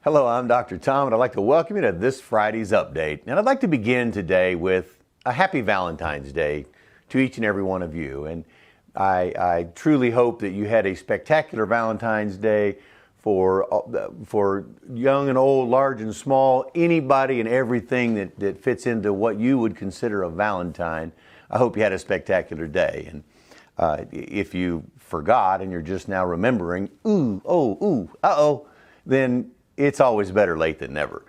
Hello, I'm Dr. Tom, and I'd like to welcome you to this Friday's update. And I'd like to begin today with a happy Valentine's Day to each and every one of you. And I truly hope that you had a spectacular Valentine's Day for young and old, large and small, anybody and everything that fits into what you would consider a Valentine. I hope you had a spectacular day. And if you forgot and you're just now remembering, then it's always better late than never.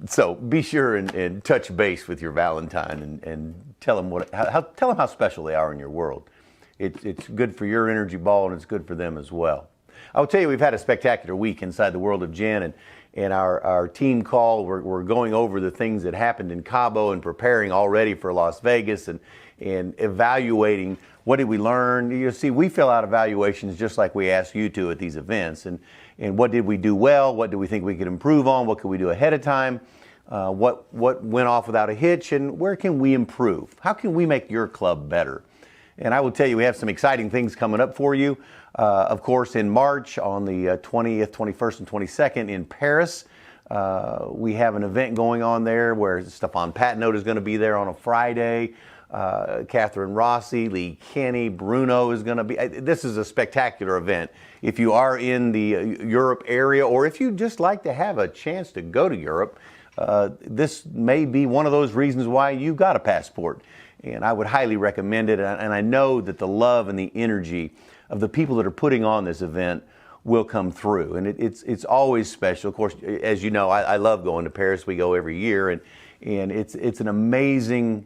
So be sure and touch base with your Valentine and tell them tell them how special they are in your world. It's good for your energy ball and it's good for them as well. I'll tell you, we've had a spectacular week inside the world of Jen, and our team call, we're going over the things that happened in Cabo and preparing already for Las Vegas and evaluating what did we learn. You see, we fill out evaluations just like we ask you to at these events. And what did we do well? What do we think we could improve on? What could we do ahead of time? What went off without a hitch? And where can we improve? How can we make your club better? And I will tell you, we have some exciting things coming up for you. Of course, in March, on the 20th, 21st, and 22nd in Paris, we have an event going on there where Stefan Patnote is going to be there on a Friday. Catherine Rossi, Lee Kenny, Bruno is going to be. This is a spectacular event. If you are in the Europe area, or if you just like to have a chance to go to Europe, this may be one of those reasons why you got a passport. And I would highly recommend it. And I know that the love and the energy of the people that are putting on this event will come through. And it's always special. Of course, as you know, I love going to Paris. We go every year, and it's an amazing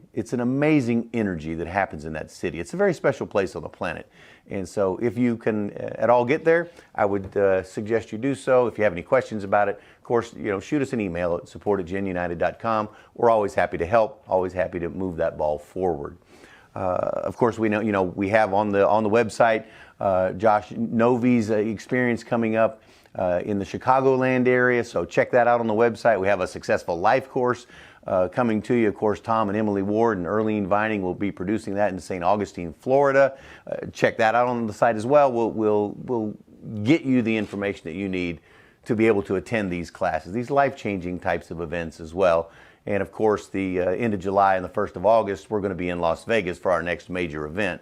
energy that happens in that city. It's a very special place on the planet. And so if you can at all get there, I would suggest you do so. If you have any questions about it, of course, shoot us an email at support@genunited.com. We're always happy to help, always happy to move that ball forward. Of course, we know, we have on the website Josh Novi's experience coming up in the Chicagoland area, so check that out on the website. We have a Successful Life course coming to you. Of course, Tom and Emily Ward and Earlene Vining will be producing that in St. Augustine, Florida. Check that out on the site as well. We'll get you the information that you need to be able to attend these classes, these life-changing types of events as well. And of course, the end of July and the 1st of August, we're going to be in Las Vegas for our next major event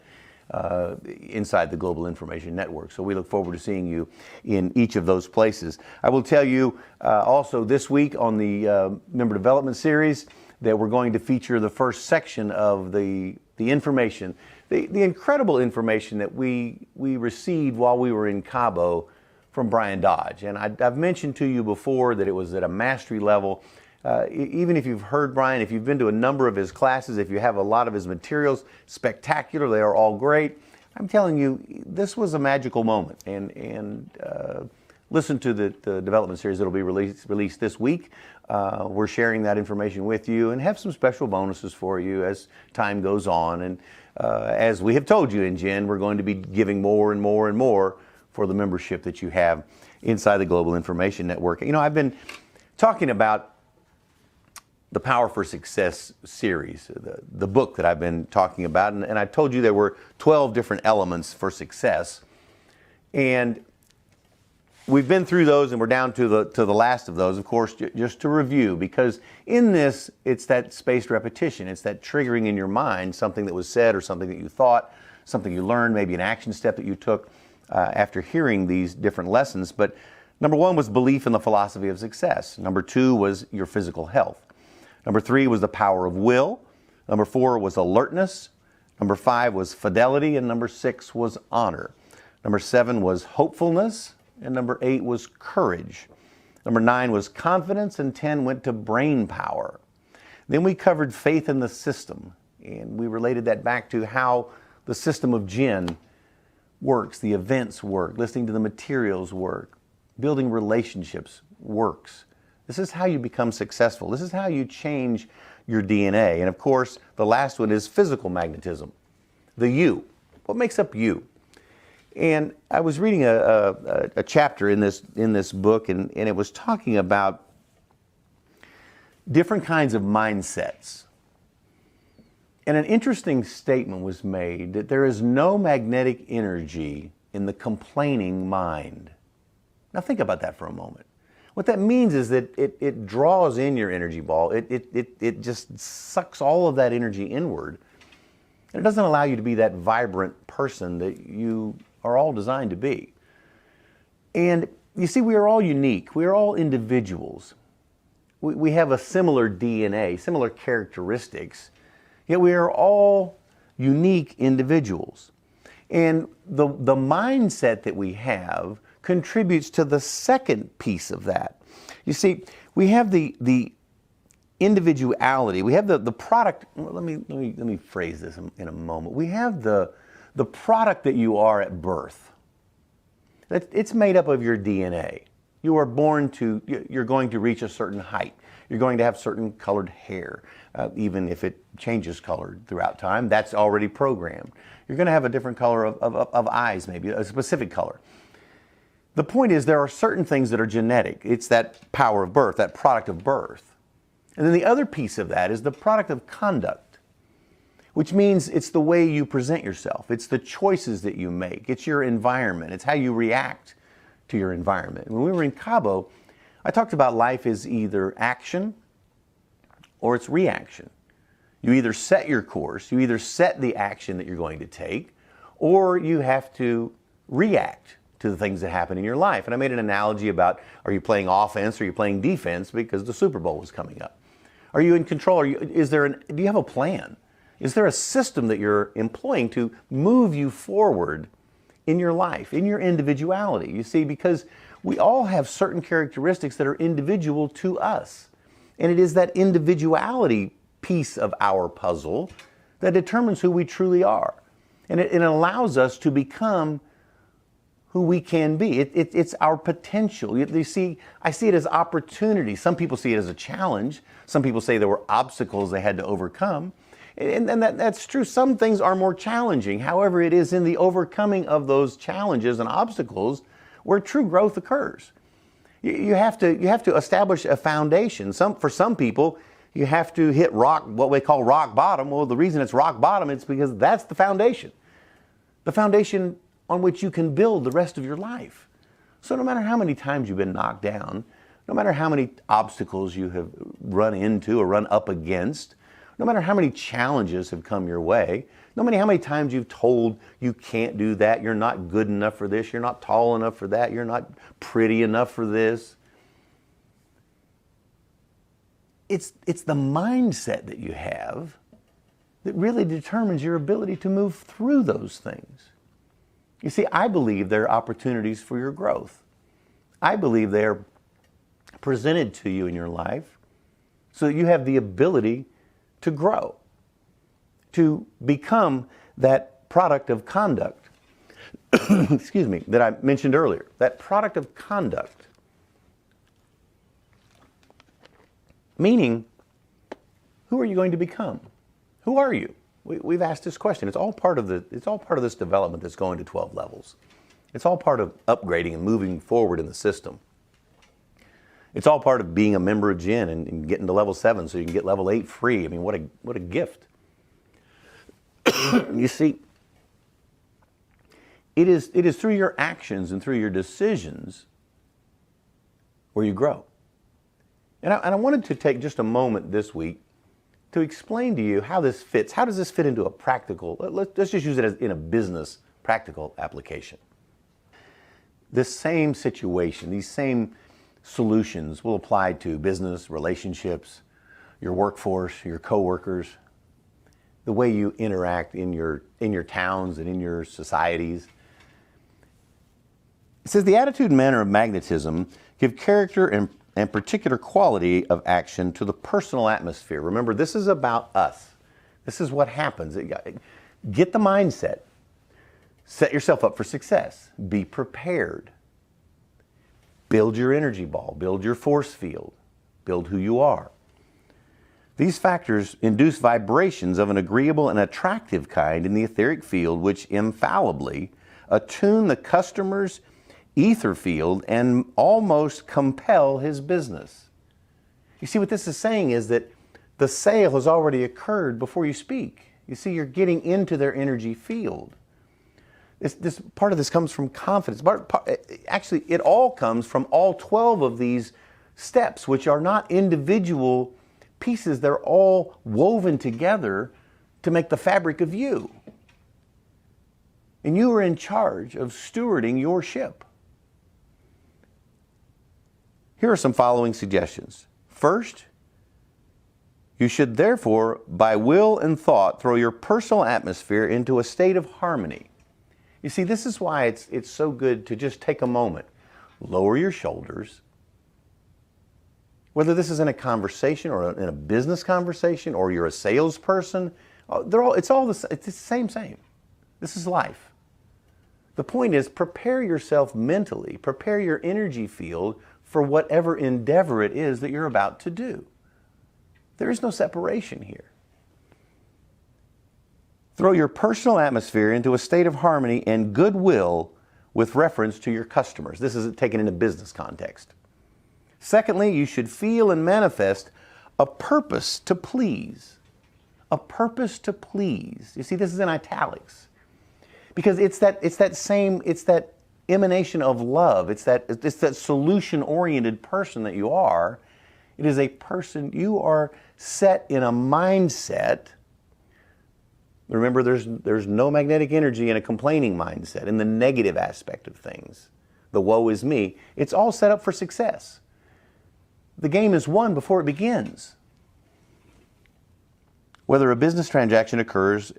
inside the Global Information Network. So we look forward to seeing you in each of those places. I will tell you also this week on the Member Development Series that we're going to feature the first section of the information, the incredible information that we received while we were in Cabo from Brian Dodge. And I've mentioned to you before that it was at a mastery level. Even if you've heard Brian, if you've been to a number of his classes, if you have a lot of his materials, spectacular, they are all great. I'm telling you, this was a magical moment. And listen to the development series that will be released this week. We're sharing that information with you and have some special bonuses for you as time goes on. And as we have told you in Gen, we're going to be giving more and more and more for the membership that you have inside the Global Information Network. I've been talking about the Power for Success series, the book that I've been talking about, and I told you there were 12 different elements for success, and we've been through those, and we're down to the last of those, of course, just to review, because in this, it's that spaced repetition, it's that triggering in your mind, something that was said or something that you thought, something you learned, maybe an action step that you took after hearing these different lessons. But number one was belief in the philosophy of success. Number two was your physical health. Number three was the power of will. Number four was alertness. Number five was fidelity. And number six was honor. Number seven was hopefulness. And number 8 was courage. Number 9 was confidence. And 10 went to brain power. Then we covered faith in the system. And we related that back to how the system of Gen works, the events work, listening to the materials work, building relationships works. This is how you become successful. This is how you change your DNA. And of course, the last one is physical magnetism, the you. What makes up you? And I was reading a chapter in this book, and it was talking about different kinds of mindsets. And an interesting statement was made that there is no magnetic energy in the complaining mind. Now think about that for a moment. What that means is that it draws in your energy ball. It just sucks all of that energy inward. And it doesn't allow you to be that vibrant person that you are all designed to be. And you see, we are all unique. We are all individuals. We have a similar DNA, similar characteristics, yet we are all unique individuals. And the mindset that we have contributes to the second piece of that. You see, we have the individuality. We have the product. Well, let me phrase this in a moment. We have the product that you are at birth. It's made up of your DNA. You are born to. You're going to reach a certain height. You're going to have certain colored hair, even if it changes color throughout time. That's already programmed. You're going to have a different color of eyes, maybe a specific color. The point is, there are certain things that are genetic. It's that power of birth, that product of birth. And then the other piece of that is the product of conduct, which means it's the way you present yourself. It's the choices that you make. It's your environment. It's how you react to your environment. When we were in Cabo, I talked about life as either action or it's reaction. You either set your course, you either set the action that you're going to take, or you have to react to the things that happen in your life. And I made an analogy about, are you playing offense or are you playing defense, because the Super Bowl was coming up. Are you in control? Do you have a plan? Is there a system that you're employing to move you forward in your life, in your individuality? You see, because we all have certain characteristics that are individual to us. And it is that individuality piece of our puzzle that determines who we truly are. And it allows us to become who we can be. It's our potential. You see, I see it as opportunity. Some people see it as a challenge. Some people say there were obstacles they had to overcome. And that's true. Some things are more challenging. However, it is in the overcoming of those challenges and obstacles where true growth occurs. You have to establish a foundation. For some people, you have to hit what we call rock bottom. Well, the reason it's rock bottom is because that's the foundation. The foundation on which you can build the rest of your life. So no matter how many times you've been knocked down, no matter how many obstacles you have run into or run up against, no matter how many challenges have come your way, no matter how many times you've told you can't do that, you're not good enough for this, you're not tall enough for that, you're not pretty enough for this. It's the mindset that you have that really determines your ability to move through those things. You see, I believe there are opportunities for your growth. I believe they're presented to you in your life so that you have the ability to grow, to become that product of conduct, excuse me, that I mentioned earlier, that product of conduct. Meaning, who are you going to become? Who are you? We've asked this question. It's all part of this development that's going to 12 levels. It's all part of upgrading and moving forward in the system. It's all part of being a member of Gen and getting to level 7 so you can get level 8 free. I mean, what a gift. You see, it is through your actions and through your decisions where you grow. And I wanted to take just a moment this week to explain to you how this fits. How does this fit into a practical, let's just use it as in a business practical application. This same situation, these same solutions will apply to business, relationships, your workforce, your coworkers, the way you interact in your towns and in your societies. It says the attitude and manner of magnetism give character and particular quality of action to the personal atmosphere. Remember, this is about us. This is what happens. Get the mindset. Set yourself up for success. Be prepared. Build your energy ball. Build your force field. Build who you are. These factors induce vibrations of an agreeable and attractive kind in the etheric field, which infallibly attune the customer's ether field and almost compel his business. You see, what this is saying is that the sale has already occurred before you speak. You see, you're getting into their energy field. Part of this comes from confidence. Actually, it all comes from all 12 of these steps, which are not individual pieces. They're all woven together to make the fabric of you. And you are in charge of stewarding your ship. Here are some following suggestions. First, you should therefore, by will and thought, throw your personal atmosphere into a state of harmony. You see, this is why it's so good to just take a moment, lower your shoulders. Whether this is in a conversation or in a business conversation, or you're a salesperson, it's the same. This is life. The point is, prepare yourself mentally, prepare your energy field for whatever endeavor it is that you're about to do. There is no separation here. Throw your personal atmosphere into a state of harmony and goodwill with reference to your customers. This is taken in a business context. Secondly, you should feel and manifest a purpose to please. A purpose to please. You see, this is in italics. Because it's that emanation of love. It's that solution-oriented person that you are. It is a person, you are set in a mindset. Remember, there's no magnetic energy in a complaining mindset, in the negative aspect of things. The woe is me. It's all set up for success. The game is won before it begins, whether a business transaction occurs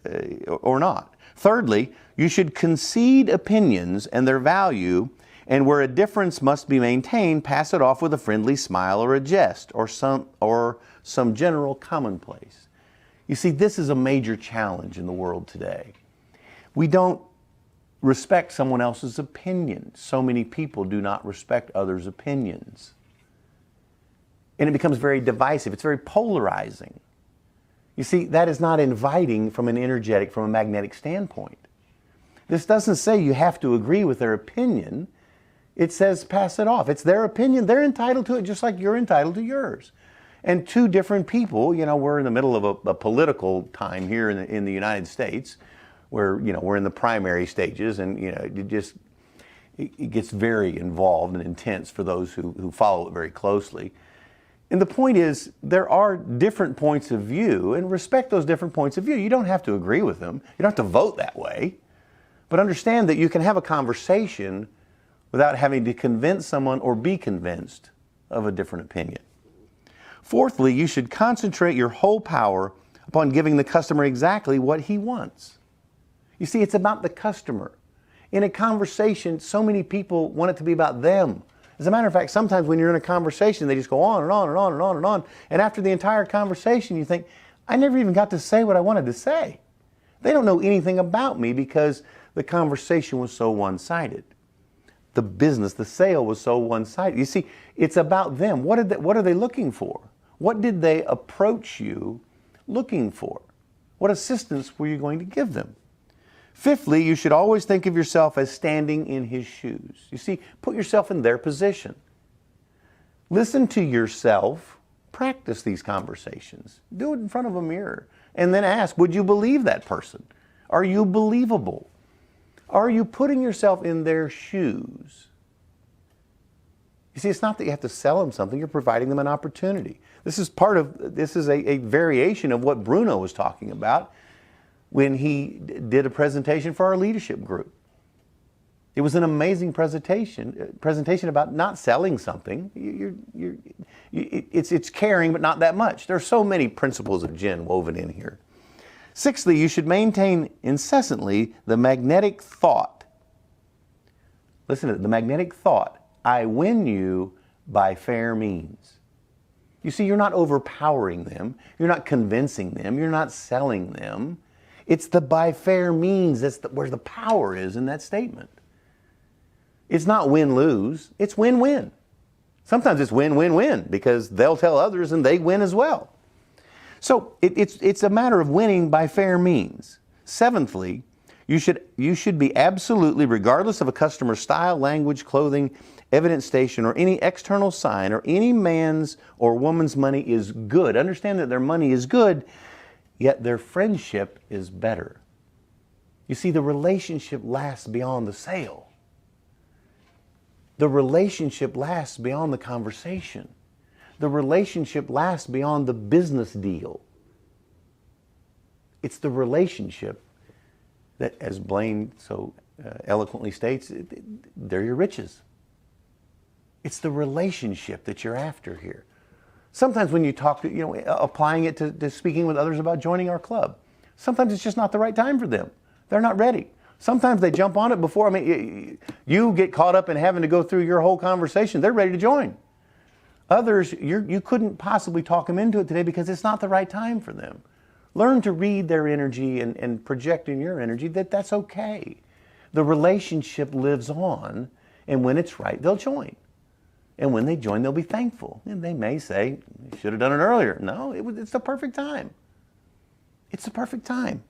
or not. Thirdly, you should concede opinions and their value, and where a difference must be maintained, pass it off with a friendly smile or a jest or some general commonplace. You see, this is a major challenge in the world today. We don't respect someone else's opinion. So many people do not respect others' opinions. And it becomes very divisive. It's very polarizing. You see, that is not inviting from a magnetic standpoint. This doesn't say you have to agree with their opinion. It says pass it off. It's their opinion. They're entitled to it just like you're entitled to yours. And two different people, we're in the middle of a political time here in the United States where, we're in the primary stages, and, it gets very involved and intense for those who follow it very closely. And the point is, there are different points of view, and respect those different points of view. You don't have to agree with them. You don't have to vote that way. But understand that you can have a conversation without having to convince someone or be convinced of a different opinion. Fourthly, you should concentrate your whole power upon giving the customer exactly what he wants. You see, it's about the customer. In a conversation, so many people want it to be about them. As a matter of fact, sometimes when you're in a conversation, they just go on and on and on and on and on. And after the entire conversation, you think, I never even got to say what I wanted to say. They don't know anything about me because the conversation was so one-sided. The business, the sale was so one-sided. You see, it's about them. What are they looking for? What did they approach you looking for? What assistance were you going to give them? Fifthly, you should always think of yourself as standing in his shoes. You see, put yourself in their position. Listen to yourself. Practice these conversations. Do it in front of a mirror. And then ask, would you believe that person? Are you believable? Are you putting yourself in their shoes? You see, it's not that you have to sell them something. You're providing them an opportunity. This is a variation of what Bruno was talking about when he did a presentation for our leadership group. It was an amazing presentation about not selling something. It's caring, but not that much. There are so many principles of Jen woven in here. Sixthly, you should maintain incessantly the magnetic thought. Listen to it, the magnetic thought. I win you by fair means. You see, you're not overpowering them. You're not convincing them. You're not selling them. It's the by fair means. That's where the power is in that statement. It's not win-lose. It's win-win. Sometimes it's win-win-win because they'll tell others and they win as well. So it's a matter of winning by fair means. Seventhly, you should be absolutely, regardless of a customer's style, language, clothing, evidence station, or any external sign, or any man's or woman's money is good. Understand that their money is good, yet their friendship is better. You see, the relationship lasts beyond the sale. The relationship lasts beyond the conversation. The relationship lasts beyond the business deal. It's the relationship that, as Blaine so eloquently states, they're your riches. It's the relationship that you're after here. Sometimes when you talk to, applying it to speaking with others about joining our club, sometimes it's just not the right time for them. They're not ready. Sometimes they jump on it before, you get caught up in having to go through your whole conversation. They're ready to join. Others, you couldn't possibly talk them into it today because it's not the right time for them. Learn to read their energy and project in your energy that's okay. The relationship lives on, and when it's right, they'll join. And when they join, they'll be thankful. And they may say, you should have done it earlier. No, it's the perfect time. It's the perfect time.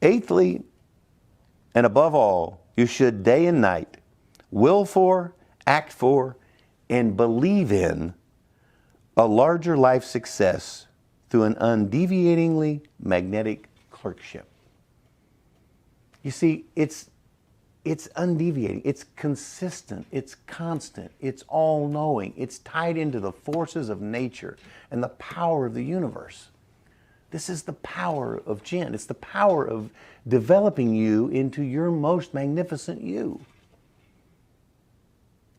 Eighthly, and above all, you should day and night will for, act for, and believe in a larger life success through an undeviatingly magnetic clerkship. You see, it's undeviating, it's consistent, it's constant, it's all-knowing, it's tied into the forces of nature and the power of the universe. This is the power of Jinn. It's the power of developing you into your most magnificent you.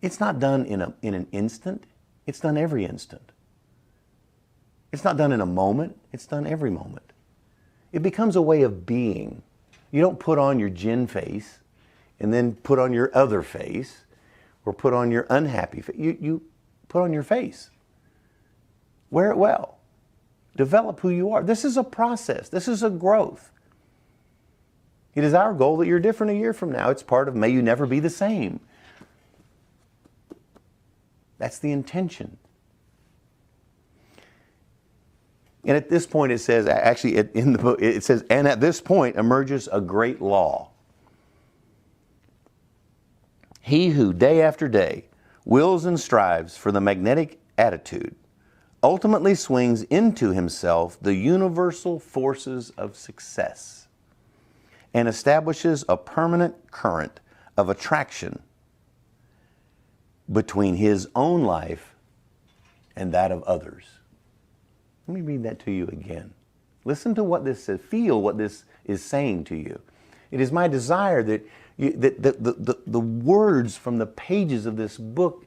It's not done in an instant. It's done every instant. It's not done in a moment. It's done every moment. It becomes a way of being. You don't put on your Jinn face and then put on your other face or put on your unhappy face. You put on your face. Wear it well. Develop who you are. This is a process. This is a growth. It is our goal that you're different a year from now. It's part of May You Never Be the Same. That's the intention. And at this point it says, actually in the book, it says, and at this point emerges a great law. He who day after day wills and strives for the magnetic attitude ultimately swings into himself the universal forces of success and establishes a permanent current of attraction between his own life and that of others. Let me read that to you again. Listen to what this says. Feel what this is saying to you. It is my desire that the words from the pages of this book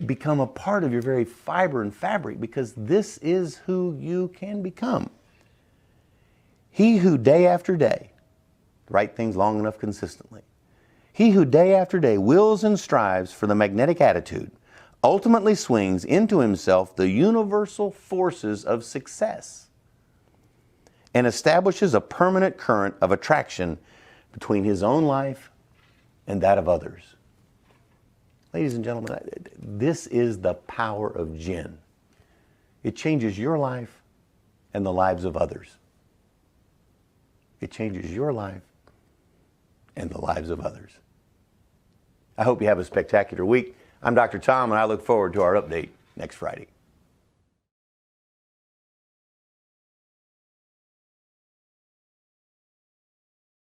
become a part of your very fiber and fabric, because this is who you can become. He who day after day, write things long enough consistently, he who day after day wills and strives for the magnetic attitude ultimately swings into himself the universal forces of success and establishes a permanent current of attraction between his own life and that of others. Ladies and gentlemen, this is the power of Jinn. It changes your life and the lives of others. It changes your life and the lives of others. I hope you have a spectacular week. I'm Dr. Tom, and I look forward to our update next Friday.